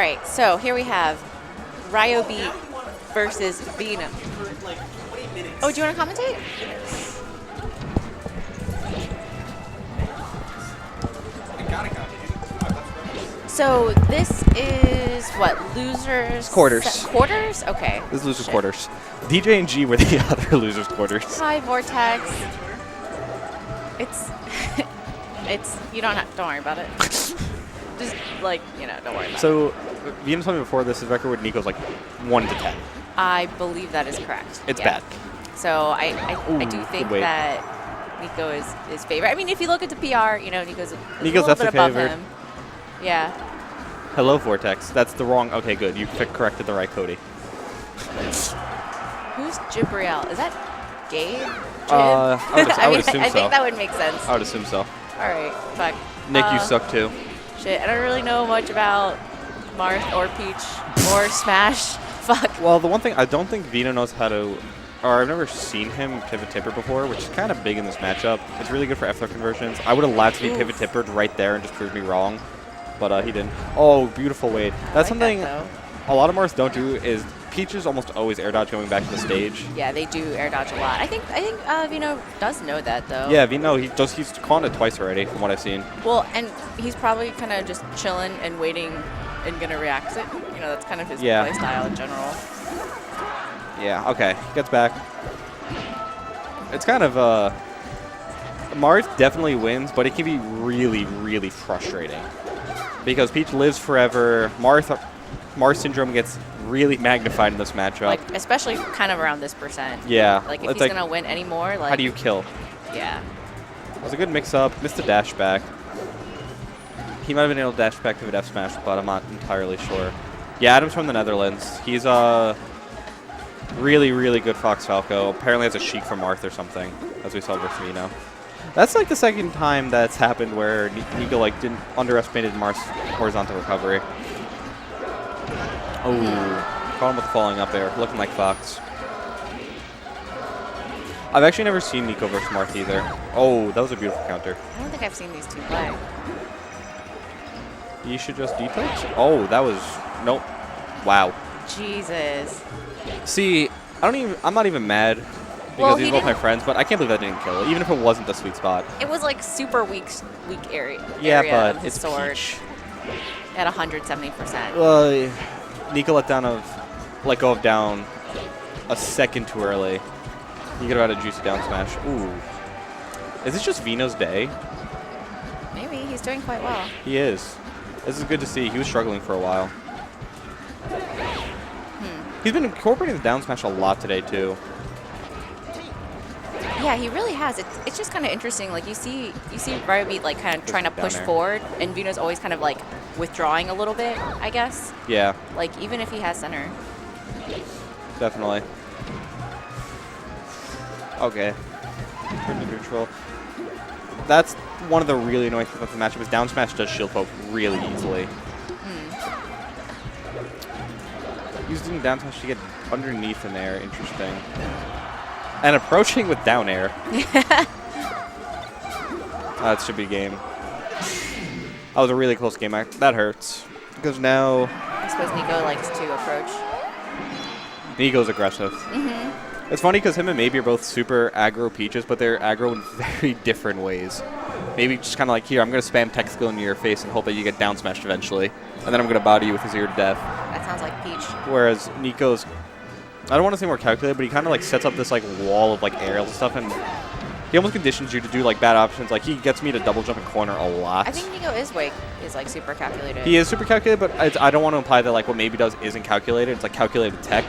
right, so here we have Ryobeat versus Vino. Oh, do you want to commentate? So this is what, losers? Quarters. Quarters? Okay. This is losers quarters. DJ and G were the other losers quarters. Hi, Vortex. It's don't worry about it. Just like, don't worry about it. So, Vino told me before this, his record with Nico's like 1 to 10. I believe that is correct. It's bad. So I do think that Nico is favorite. I mean, if you look at the PR, Nico's a little bit above him. Yeah. Hello, Vortex. That's the wrong. Okay, good. You corrected the right Cody. Who's Jibriel? Is that Gabe? I would assume so. I think that would make sense. I would assume so. All right. Fuck. Nick, you suck too. Shit. I don't really know much about Marth or Peach or Smash. Fuck. Well, the one thing I don't think Vino knows how to. Or I've never seen him pivot tipper before, which is kind of big in this matchup. It's really good for F-throw conversions. I would have allowed to be pivot tippered right there and just proved me wrong. But he didn't. Oh, beautiful weight. That's something a lot of Marths don't do is Peaches almost always air dodge going back to the stage. Yeah, they do air dodge a lot. I think Vino does know that, though. Yeah, Vino, he's caught it twice already from what I've seen. Well, and he's probably kind of just chilling and waiting and going to react to it. That's kind of his play style in general. Yeah, okay. He gets back. It's kind of, Marth definitely wins, but it can be really, really frustrating. Because Peach lives forever. Marth syndrome gets really magnified in this matchup. Like, especially kind of around this percent. Yeah. Like, if he's going to win anymore, like... How do you kill? Yeah. It was a good mix-up. Missed the dash back. He might have been able to dash back to the F smash, but I'm not entirely sure. Yeah, Adam's from the Netherlands. He's really, really good Fox Falco. Apparently has a Sheik from Marth or something, as we saw versus Vino. That's like the second time that's happened where Nico didn't underestimated Marth's horizontal recovery. Oh, caught him with falling up there, looking like Fox. I've actually never seen Nico versus Marth either. Oh, that was a beautiful counter. I don't think I've seen these two play. You should just detox? Oh, that was... Nope. Wow. Jesus. See, I'm not even mad because these are both my friends, but I can't believe that didn't kill it, even if it wasn't the sweet spot. It was like super weak area. Yeah, area but of it's sword Peach. At 170%. Nico let go of down a second too early. He could have had a juicy down smash. Ooh. Is this just Vino's day? Maybe. He's doing quite well. He is. This is good to see. He was struggling for a while. He's been incorporating the down smash a lot today, too. Yeah, he really has. It's just kind of interesting. Like, you see Ryobeat, like, kind of trying to push forward, and Vino's always kind of, like, withdrawing a little bit, I guess. Yeah. Like, even if he has center. Definitely. Okay. Turn to neutral. That's one of the really annoying things about the matchup is down smash does shield poke really easily. Using down smash to get underneath in there, interesting. And approaching with down air. That should be game. That was a really close game. That hurts. Because now... I suppose Nico likes to approach. Nico's aggressive. It's funny because him and Maybe are both super aggro Peaches, but they're aggro in very different ways. Maybe just kind of like, here, I'm going to spam tech skill into your face and hope that you get down smashed eventually. And then I'm going to body you with his ear to death. That sounds like Peach. Whereas Nico's, I don't want to say more calculated, but he kind of like sets up this like wall of like aerial stuff, and he almost conditions you to do like bad options. Like he gets me to double jump and corner a lot. I think Nico is like super calculated. He is super calculated, but I don't want to imply that like what Maybe does isn't calculated. It's like calculated tech.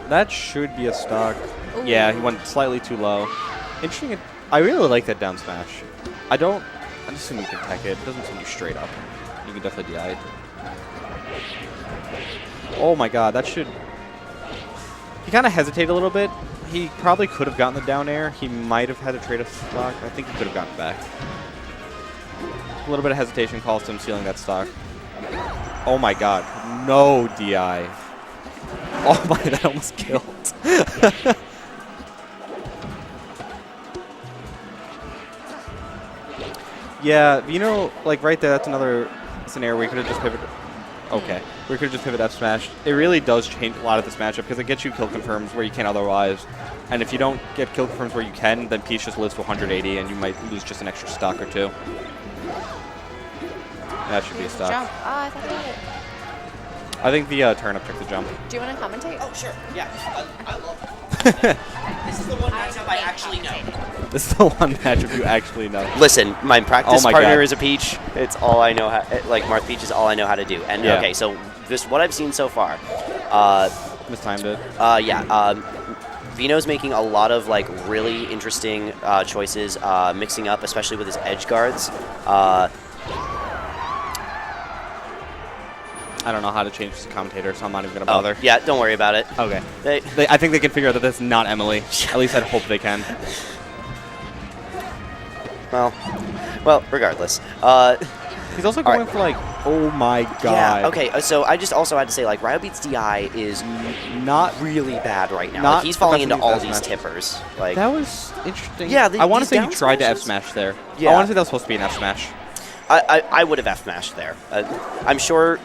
That should be a stock. Ooh. Yeah, he went slightly too low. Interesting. I really like that down smash. I just assume you can tech it. It doesn't seem you straight up. You can definitely DI it. Oh my god, that should... He kind of hesitated a little bit. He probably could have gotten the down air. He might have had to trade a stock. I think he could have gotten back. A little bit of hesitation calls him stealing that stock. Oh my god. No DI. Oh my, that almost killed. Yeah, Vino, like right there, that's another scenario where you could have just pivoted. Okay, we could have just pivot F smash. It really does change a lot of this matchup because it gets you kill confirms where you can't otherwise. And if you don't get kill confirms where you can, then Peach just lives to 180 and you might lose just an extra stock or two. That should be a stock. Jump. Oh, I thought you had it. I think the turnip took the jump. Do you want to commentate? Oh, sure. Yeah. I love it. This is the one matchup I actually know. This is the one matchup you actually know. Listen, my practice my partner God. is a Peach. It's all I know. Like Marth Peach is all I know how to do. And Yeah. okay, so this what I've seen so far. Mistimed it. Yeah. Vino's making a lot of like really interesting choices, mixing up, especially with his edge guards. I don't know how to change this commentator, so I'm not even going to bother. Yeah, don't worry about it. Okay. They, I think they can figure out that that's not Emily. At least I hope they can. well, regardless. He's also going for like, oh my god. Yeah, okay, so I just also had to say, like, Ryobeat's DI is not really bad right now. Like, he's falling into all these tippers. Like, that was interesting. Yeah, I want to these say he down tried to smashes? F-smash there. Yeah. I want to say that was supposed to be an F-smash. I would have F-smashed there. I'm sure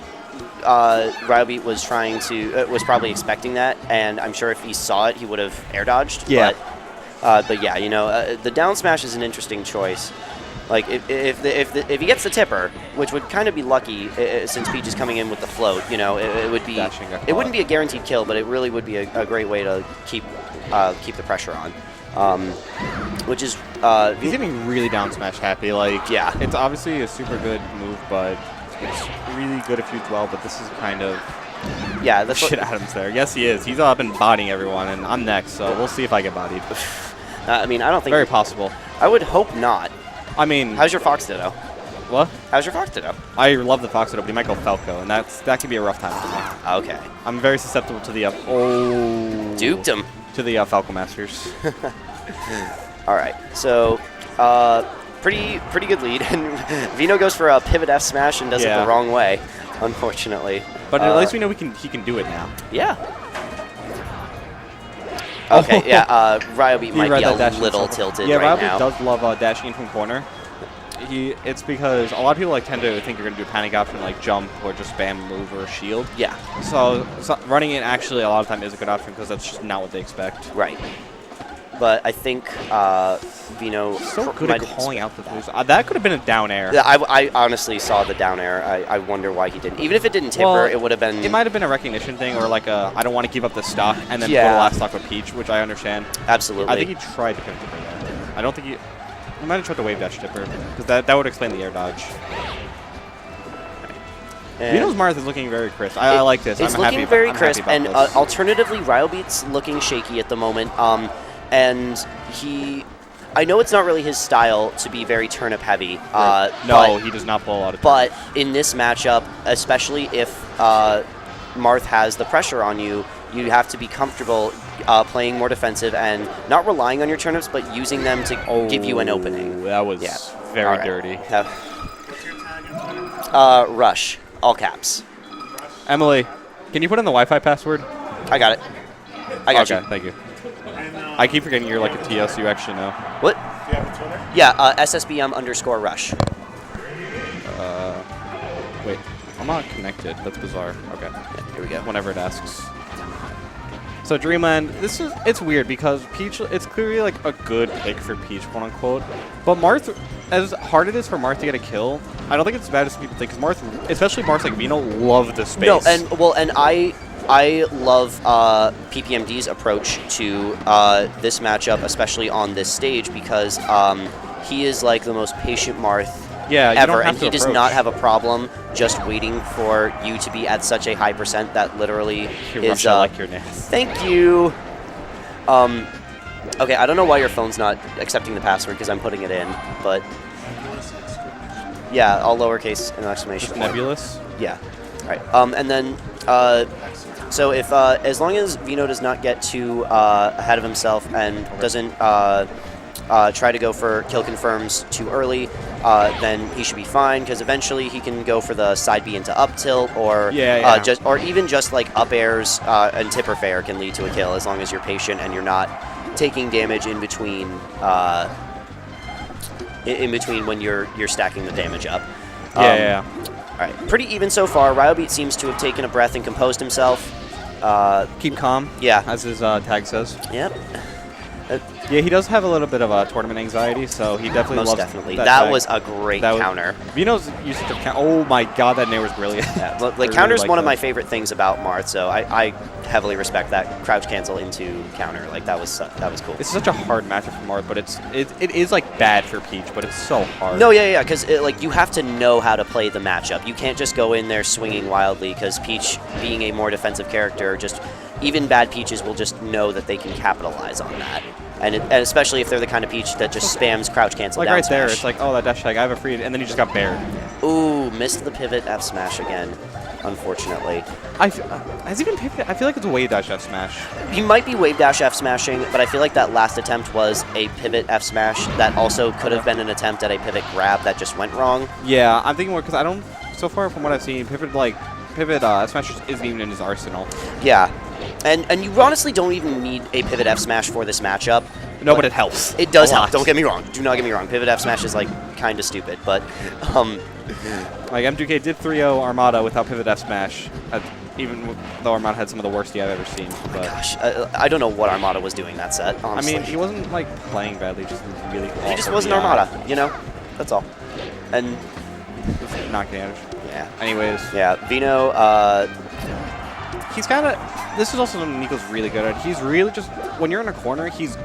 Ryobeat was trying to, was probably expecting that, and I'm sure if he saw it, he would have air dodged. Yeah. But yeah, you know, the down smash is an interesting choice. Like if he gets the tipper, which would kind of be lucky since Peach is coming in with the float, you know, it would be, it wouldn't be a guaranteed kill, but it really would be a great way to keep the pressure on. Which is he's getting really down smash happy. Like, yeah, it's obviously a super good move, but it's really good if used well. But this is kind of that's shit. Adam's there. Yes, he is. He's up and bodying everyone, and I'm next, so we'll see if I get bodied. I mean, I don't think very possible. I would hope not. I mean, how's your Fox Ditto? What? How's your Fox Ditto? I love the Fox Ditto, but he might go Falco, and that can be a rough time for me. Okay. I'm very susceptible to the duped him to the Falco Masters. All right, so pretty good lead, and Vino goes for a pivot F smash and does it the wrong way, unfortunately. But at least we know he can do it now. Yeah. Okay, yeah, Ryobeat might be a little tilted right now. Yeah, Ryobeat does love dashing in from corner. It's because a lot of people tend to think you're going to do a panic option like jump or just spam move or shield. Yeah. So running it actually a lot of time is a good option because that's just not what they expect. Right. But I think Vino so good at calling out the moves. That could have been a down air. Yeah, I honestly saw the down air. I wonder why he didn't. Even if it didn't tipper, it would have been. It might have been a recognition thing or like a I don't want to give up the stock and then go to last stock with Peach, which I understand. Absolutely. I think he tried to pivot tipper there. I don't think he might have tried to wave dash tipper because that would explain the air dodge. Vino's Marth is looking very crisp. I like this. It's looking very crisp, and alternatively, Ryobeat's looking shaky at the moment. And I know it's not really his style to be very turnip heavy. No, he does not pull a lot of turnips. But in this matchup, especially if Marth has the pressure on you, you have to be comfortable playing more defensive and not relying on your turnips, but using them to give you an opening. That was very dirty. Rush, all caps. Emily, can you put in the Wi-Fi password? I got it. I got you. Okay, thank you. I keep forgetting you're like a TS, you actually know. What? Do you have a Twitter? Yeah, SSBM_rush. Wait, I'm not connected. That's bizarre. Okay. Yeah, here we go. Whenever it asks. So Dreamland, it's weird because Peach, it's clearly like a good pick for Peach, quote unquote. But Marth, as hard it is for Marth to get a kill, I don't think it's as bad as people think. Because Marth, especially Marth like Vino, love the space. No, and I love PPMD's approach to this matchup, especially on this stage, because he is like the most patient Marth ever, and he does not have a problem just waiting for you to be at such a high percent that literally is. Like your nest. Thank you. Okay, I don't know why your phone's not accepting the password because I'm putting it in, but yeah, all lowercase and exclamation point. Nebulous. Yeah. All right. And then. So if as long as Vino does not get too ahead of himself and doesn't try to go for kill confirms too early, then he should be fine because eventually he can go for the side B into up tilt or even just like up airs and tipper fair can lead to a kill as long as you're patient and you're not taking damage in between in between when you're stacking the damage up. Yeah. All right, pretty even so far. Ryobeat seems to have taken a breath and composed himself. Keep calm. Yeah. As his tag says. Yep. Yeah, he does have a little bit of tournament anxiety, so he definitely Most loves definitely. that That tag. was a great counter. Vino's usage of counter. Oh my god, that nair was brilliant. Yeah, I like counter's really one of that. my favorite things about Marth, so I heavily respect that crouch cancel into counter. Like that was cool. It's such a hard matchup for Marth, but it is like bad for Peach, but it's so hard. No, yeah, because like you have to know how to play the matchup. You can't just go in there swinging wildly, because Peach, being a more defensive character, just even bad Peaches will just know that they can capitalize on that. And especially if they're the kind of Peach that just spams crouch cancel like down right there, smash. it's like, oh, that dash tag, I have a free, and then he just got bared. Ooh, missed the pivot F smash again, unfortunately. Has he been pivoted? I feel like it's a wave dash F smash. He might be wave dash F smashing, but I feel like that last attempt was a pivot F smash that also could have been an attempt at a pivot grab that just went wrong. Yeah, I'm thinking more because I don't. So far from what I've seen, pivot F smash just isn't even in his arsenal. Yeah, and you honestly don't even need a pivot F smash for this matchup. No, but it helps. It does a help. lot. Don't get me wrong. Do not get me wrong. Pivot F smash is like kind of stupid, but Like M2K did 3-0 Armada without pivot F smash, even though Armada had some of the worst I've ever seen. But gosh, I don't know what Armada was doing that set. Honestly. I mean, he wasn't like playing badly, just really. He just wasn't Armada, you know. That's all. And Just not getting out. yeah. Anyways, Yeah, Vino. he's kind of. This is also something Nico's really good at. He's really just when you're in a corner, he's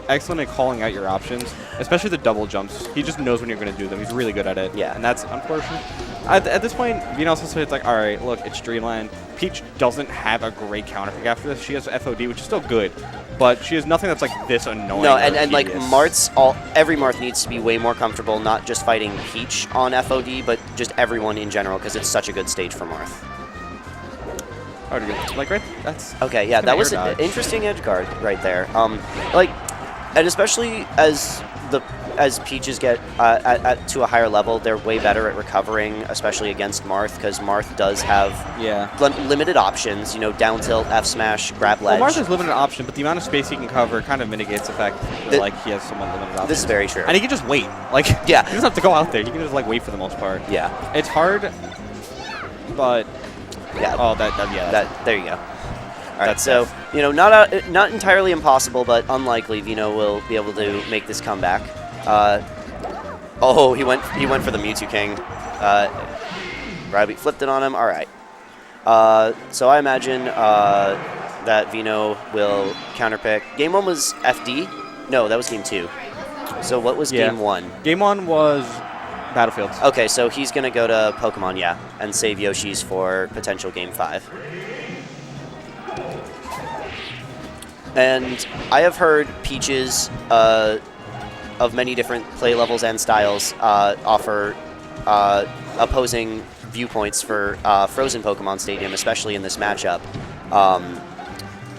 excellent at calling out your options, especially the double jumps. He just knows when you're going to do them. He's really good at it. Yeah. And that's unfortunate. At this point, Vino also said it's like, all right, look, it's Dreamland. Peach doesn't have a great counter pick after this. She has FOD, which is still good, but she has nothing that's like this annoying. No, or and like tedious. every Marth needs to be way more comfortable, not just fighting Peach on FOD, but just everyone in general, because it's such a good stage for Marth. Already good. Like right, that's Okay, yeah, kinda that was air an dodge. interesting edge guard right there. Like, and especially as Peaches get to a higher level, they're way better at recovering, especially against Marth, because Marth does have limited options. You know, down tilt, F smash, grab ledge. Well, Marth has limited option, but the amount of space he can cover kind of mitigates the fact that like he has somewhat limited options. This is very true. And he can just wait. Like, Yeah. he doesn't have to go out there. He can just like wait for the most part. Yeah. It's hard, but Yeah. oh, There you go. All right, so you know, not entirely impossible, but unlikely. Vino will be able to make this comeback. Oh, he went for the Mewtwo King. Ryobeat flipped it on him. All right. So I imagine that Vino will counterpick. Game 1 was FD. No, that was Game 2. So what was Game 1? Game 1 was Battlefield. Okay, so he's gonna go to Pokemon, yeah, and save Yoshi's for potential Game 5. And I have heard Peaches of many different play levels and styles offer opposing viewpoints for Frozen Pokemon Stadium, especially in this matchup.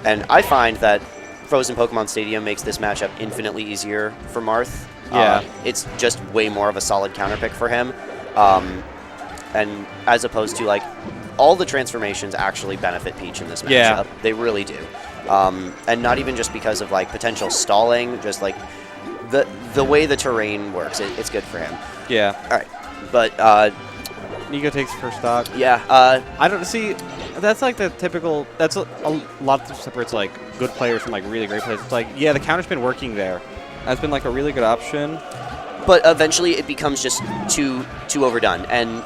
And I find that Frozen Pokemon Stadium makes this matchup infinitely easier for Marth. Yeah. It's just way more of a solid counterpick for him. And as opposed to, like, all the transformations actually benefit Peach in this matchup. Yeah. They really do. And not even just because of, like, potential stalling, just, like, the way the terrain works. It's good for him. Yeah. All right. But, Nico takes first stock. yeah. I don't see. That's like the typical. That's a lot that separates like good players from like really great players. It's like, yeah, the counter's been working there. That's been like a really good option. But eventually it becomes just too overdone. And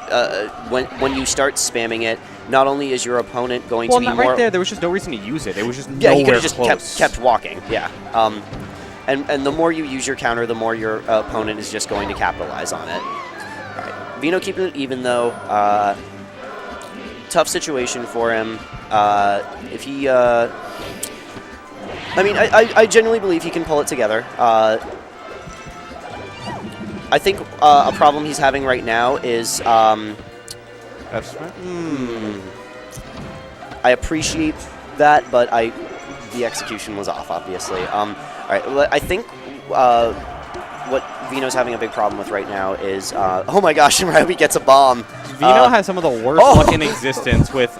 when you start spamming it, not only is your opponent going to be more... right there was just no reason to use it. It was just Yeah, he could nowhere have just close. kept walking. Yeah. And the more you use your counter, the more your opponent is just going to capitalize on it. All right. Vino keeping it even, though. Tough situation for him. If he... I mean, I genuinely believe he can pull it together. I think a problem he's having right now is... That's right. I appreciate that, but the execution was off, obviously. All right, I think what Vino's having a big problem with right now is... oh my gosh, Ryobeat gets a bomb. Vino has some of the worst luck in existence with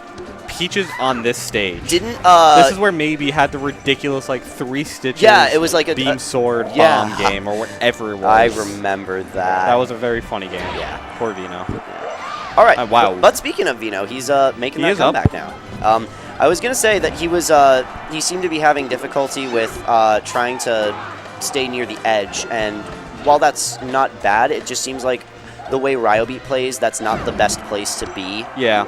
Peaches on this stage. Didn't this is where maybe had the ridiculous like 3 stitches. Yeah, it was like a beam sword yeah. bomb game or whatever it was. I remember that. That was a very funny game. Yeah. Poor Vino. Yeah. All right. Wow. But speaking of Vino, he's making that comeback now. I was gonna say that he seemed to be having difficulty with trying to stay near the edge, and while that's not bad, it just seems like the way Ryobeat plays, that's not the best place to be. Yeah.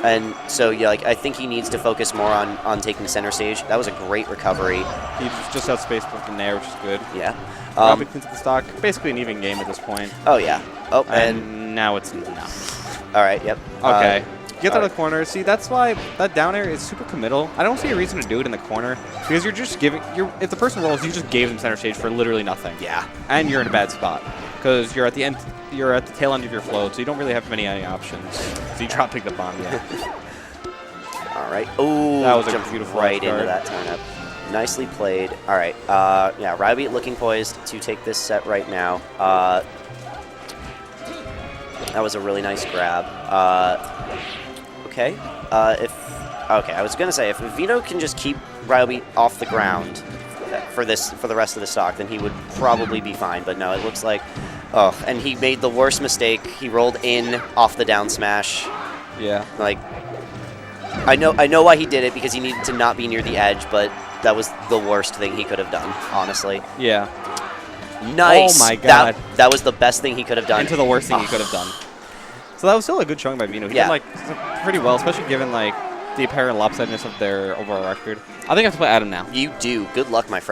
And so, yeah, like I think he needs to focus more on taking center stage. That was a great recovery. He just outspaced with the nair, which is good. Yeah. Ryobeat cleans up the stock. Basically an even game at this point. Oh, yeah. Oh, and now it's not. All right, yep. Okay. Get out of right. the corner. See, that's why that down air is super committal. I don't see a reason to do it in the corner because you're just giving. If the person rolls, you just gave them center stage for literally nothing. Yeah. And you're in a bad spot because you're at the end. You're at the tail end of your float, so you don't really have many options. So you drop pick the bomb. Yeah. All right. Oh, that was a jumped beautiful right into that turn up. Nicely played. All right. Yeah, Ryobeat looking poised to take this set right now. That was a really nice grab. Okay. Okay, I was gonna say if Vino can just keep Ryobeat off the ground for the rest of the stock, then he would probably be fine. But no, it looks like, oh, and he made the worst mistake. He rolled in off the down smash. Yeah. Like, I know why he did it, because he needed to not be near the edge, but that was the worst thing he could have done, honestly. Yeah. Nice. Oh my god. That was the best thing he could have done. Into the worst thing he could have done. So that was still a good showing by Vino. He did like pretty well, especially given like the apparent lopsidedness of their overall record. I think I have to play Adam now. You do. Good luck, my friend.